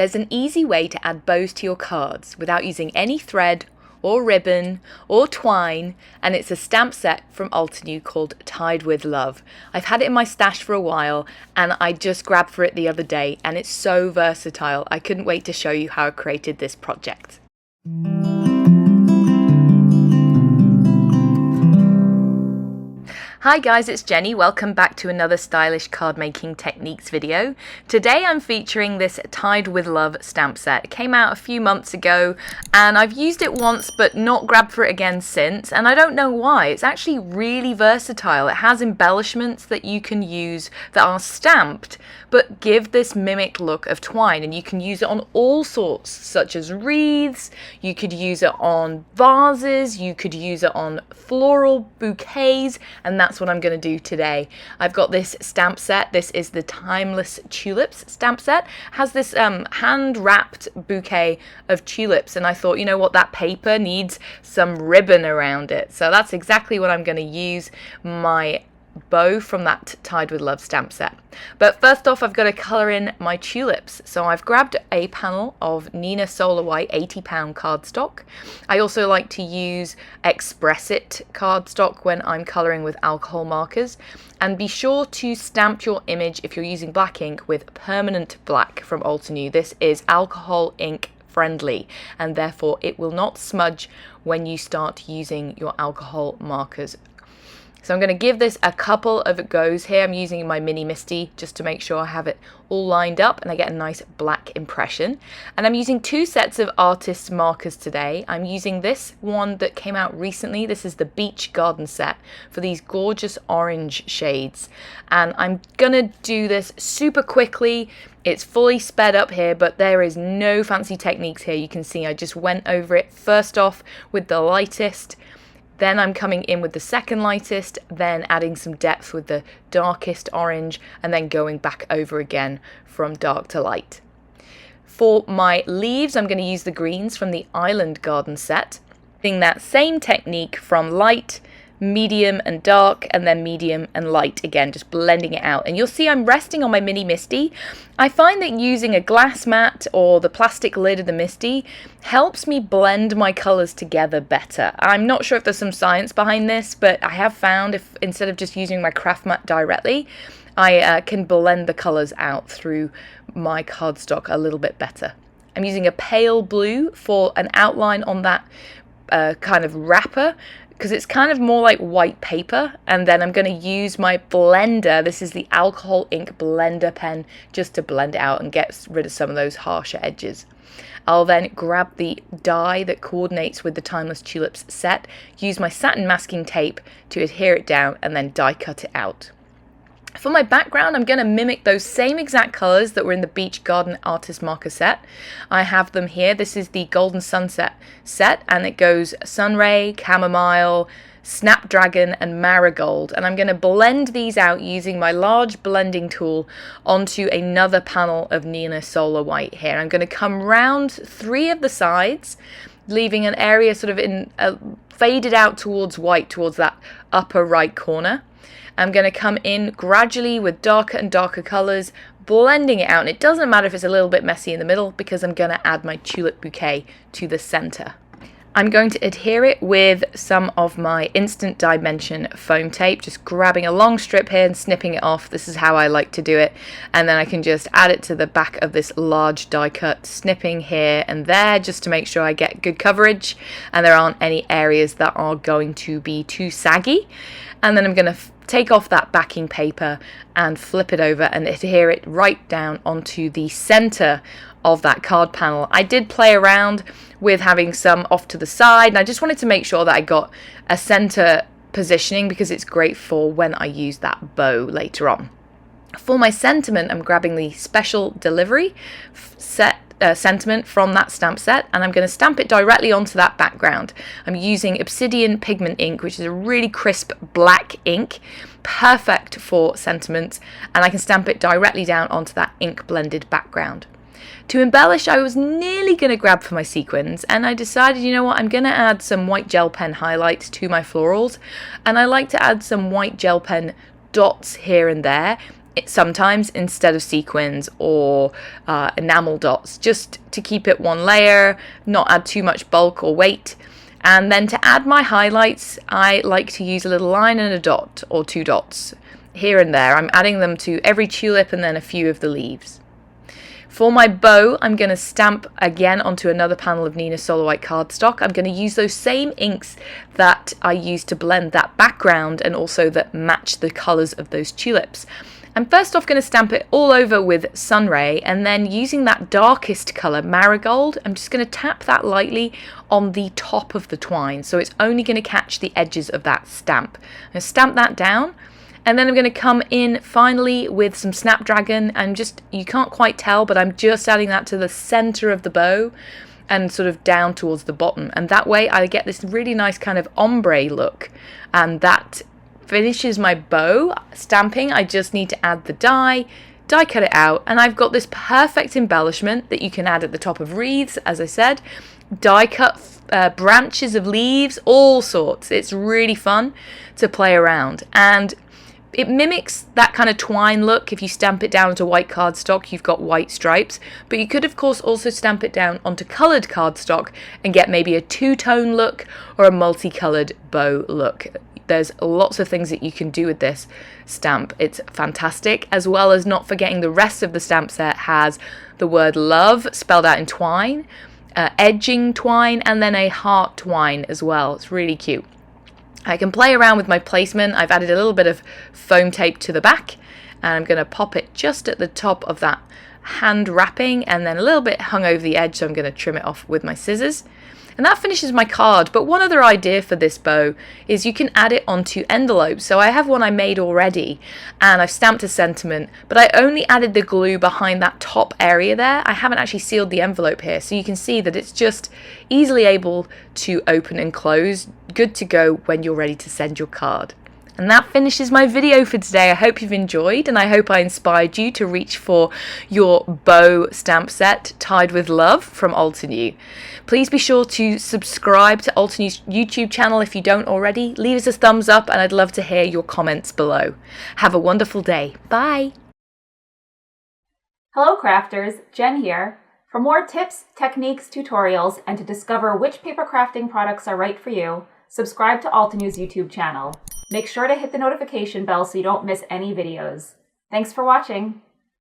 There's an easy way to add bows to your cards without using any thread or ribbon or twine, and it's a stamp set from Altenew called Tied with Love. I've had it in my stash for a while and I just grabbed for it the other day, and it's so versatile. I couldn't wait to show you how I created this project. Hi guys, it's Jenny. Welcome back to another Stylish Cardmaking Techniques video. Today I'm featuring this Tied with Love stamp set. It came out a few months ago and I've used it once but not grabbed for it again since, and I don't know why. It's actually really versatile. It has embellishments that you can use that are stamped but give this mimicked look of twine, and you can use it on all sorts, such as wreaths, you could use it on vases, you could use it on floral bouquets, and that's what I'm going to do today. I've got this stamp set. This is the Timeless Tulips stamp set. It has this hand-wrapped bouquet of tulips, and I thought, you know what, that paper needs some ribbon around it. So that's exactly what I'm going to use my bow from that Tied with Love stamp set. But first off, I've got to colour in my tulips. So I've grabbed a panel of Neenah Solar White 80-pound cardstock. I also like to use Express It cardstock when I'm colouring with alcohol markers. And be sure to stamp your image if you're using black ink with permanent black from Altenew. This is alcohol ink friendly, and therefore it will not smudge when you start using your alcohol markers. So I'm going to give this a couple of goes here. I'm using my mini Misty just to make sure I have it all lined up and I get a nice black impression. And I'm using two sets of artist markers today. I'm using this one that came out recently. This is the Beach Garden set for these gorgeous orange shades. And I'm going to do this super quickly. It's fully sped up here, but there is no fancy techniques here. You can see I just went over it first off with the lightest. Then I'm coming in with the second lightest, then adding some depth with the darkest orange, and then going back over again from dark to light. For my leaves, I'm going to use the greens from the Island Garden set. Using that same technique from light, medium and dark, and then medium and light again, just blending it out. And you'll see I'm resting on my mini Misty. I find that using a glass mat or the plastic lid of the Misty helps me blend my colours together better. I'm not sure if there's some science behind this, but I have found if instead of just using my craft mat directly, I can blend the colours out through my cardstock a little bit better. I'm using a pale blue for an outline on that kind of wrapper, because it's kind of more like white paper. And then I'm going to use my blender. This is the alcohol ink blender pen, just to blend it out and get rid of some of those harsher edges. I'll then grab the die that coordinates with the Timeless Tulips set, use my satin masking tape to adhere it down, and then die cut it out. For my background, I'm going to mimic those same exact colours that were in the Beach Garden Artist Marker set. I have them here. This is the Golden Sunset set, and it goes Sunray, Chamomile, Snapdragon and Marigold. And I'm going to blend these out using my large blending tool onto another panel of Neenah Solar White here. I'm going to come round three of the sides, leaving an area sort of in faded out towards white, towards that upper right corner. I'm going to come in gradually with darker and darker colours, blending it out, and it doesn't matter if it's a little bit messy in the middle because I'm going to add my tulip bouquet to the centre. I'm going to adhere it with some of my Instant Dimension foam tape, just grabbing a long strip here and snipping it off. This is how I like to do it, and then I can just add it to the back of this large die cut, snipping here and there just to make sure I get good coverage and there aren't any areas that are going to be too saggy. And then I'm going to take off that backing paper and flip it over and adhere it right down onto the center of that card panel. I did play around with having some off to the side, and I just wanted to make sure that I got a center positioning because it's great for when I use that bow later on. For my sentiment, I'm grabbing the Special Delivery set sentiment from that stamp set, and I'm going to stamp it directly onto that background. I'm using Obsidian Pigment Ink, which is a really crisp black ink, perfect for sentiments, and I can stamp it directly down onto that ink blended background. To embellish, I was nearly going to grab for my sequins, and I decided, you know what, I'm going to add some white gel pen highlights to my florals, and I like to add some white gel pen dots here and there. sometimes instead of sequins or enamel dots, just to keep it one layer, not add too much bulk or weight. And then to add my highlights, I like to use a little line and a dot or 2 dots here and there. I'm adding them to every tulip and then a few of the leaves. For my bow, I'm going to stamp again onto another panel of Neenah Solar White cardstock. I'm going to use those same inks that I used to blend that background and also that match the colours of those tulips. I'm first off going to stamp it all over with Sunray, and then using that darkest colour, Marigold, I'm just going to tap that lightly on the top of the twine, so it's only going to catch the edges of that stamp. I'm going to stamp that down, and then I'm going to come in finally with some Snapdragon, and just, you can't quite tell, but I'm just adding that to the centre of the bow and sort of down towards the bottom, and that way I get this really nice kind of ombre look, and that finishes my bow stamping. I just need to add the die cut it out, and I've got this perfect embellishment that you can add at the top of wreaths, as I said, die cut branches of leaves, all sorts. It's really fun to play around, and it mimics that kind of twine look. If you stamp it down onto white cardstock, you've got white stripes, but you could of course also stamp it down onto coloured cardstock and get maybe a two-tone look or a multicoloured bow look. There's lots of things that you can do with this stamp. It's fantastic, as well as not forgetting the rest of the stamp set has the word love spelled out in twine, edging twine, and then a heart twine as well. It's really cute. I can play around with my placement. I've added a little bit of foam tape to the back, and I'm going to pop it just at the top of that hand wrapping, and then a little bit hung over the edge, so I'm going to trim it off with my scissors. And that finishes my card. But one other idea for this bow is you can add it onto envelopes. So I have one I made already, and I've stamped a sentiment, but I only added the glue behind that top area there. I haven't actually sealed the envelope here, so you can see that it's just easily able to open and close, good to go when you're ready to send your card. And that finishes my video for today. I hope you've enjoyed, and I hope I inspired you to reach for your bow stamp set tied with love from Altenew. Please be sure to subscribe to Altenew's YouTube channel if you don't already. Leave us a thumbs up, and I'd love to hear your comments below. Have a wonderful day. Bye. Hello crafters, Jen here. For more tips, techniques, tutorials, and to discover which paper crafting products are right for you, subscribe to Altenew's YouTube channel. Make sure to hit the notification bell so you don't miss any videos. Thanks for watching.